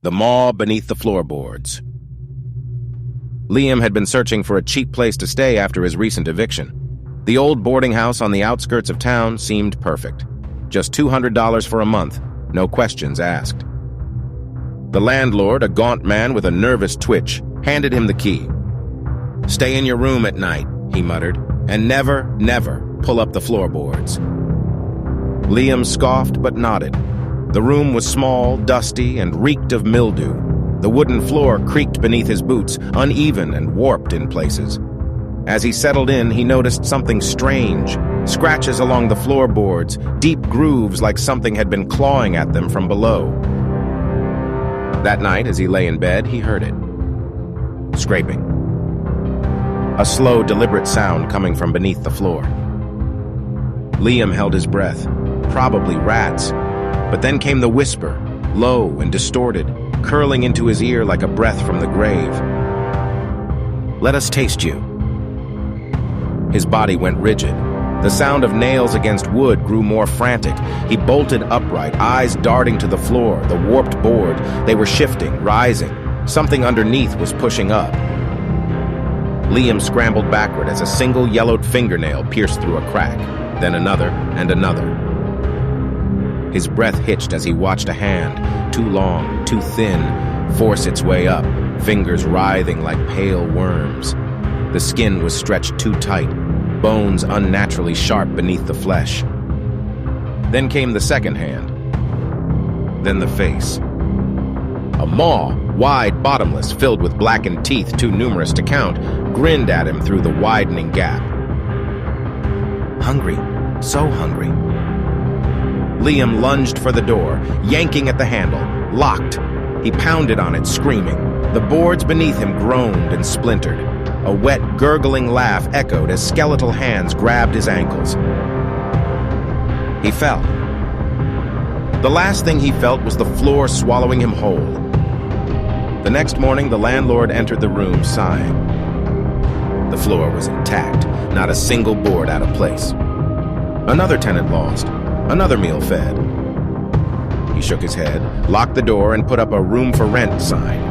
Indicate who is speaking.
Speaker 1: The Maw Beneath the Floorboards. Liam had been searching for a cheap place to stay after his recent eviction. The old boarding house on the outskirts of town seemed perfect. Just $200 for a month, no questions asked. The landlord, a gaunt man with a nervous twitch, handed him the key. "Stay in your room at night," he muttered, "and never, never pull up the floorboards." Liam scoffed but nodded. The room was small, dusty, and reeked of mildew. The wooden floor creaked beneath his boots, uneven and warped in places. As he settled in, he noticed something strange. Scratches along the floorboards, deep grooves like something had been clawing at them from below. That night, as he lay in bed, he heard it. Scraping. A slow, deliberate sound coming from beneath the floor. Liam held his breath. Probably rats. But then came the whisper, low and distorted, curling into his ear like a breath from the grave. "Let us taste you." His body went rigid. The sound of nails against wood grew more frantic. He bolted upright, eyes darting to the floor, the warped board. They were shifting, rising. Something underneath was pushing up. Liam scrambled backward as a single yellowed fingernail pierced through a crack, then another and another. His breath hitched as he watched a hand, too long, too thin, force its way up, fingers writhing like pale worms. The skin was stretched too tight, bones unnaturally sharp beneath the flesh. Then came the second hand. Then the face. A maw, wide, bottomless, filled with blackened teeth too numerous to count, grinned at him through the widening gap. Hungry, so hungry. Liam lunged for the door, yanking at the handle. Locked. He pounded on it, screaming. The boards beneath him groaned and splintered. A wet, gurgling laugh echoed as skeletal hands grabbed his ankles. He fell. The last thing he felt was the floor swallowing him whole. The next morning, the landlord entered the room, sighing. The floor was intact, not a single board out of place. Another tenant lost. Another meal fed. He shook his head, locked the door, and put up a room for rent sign.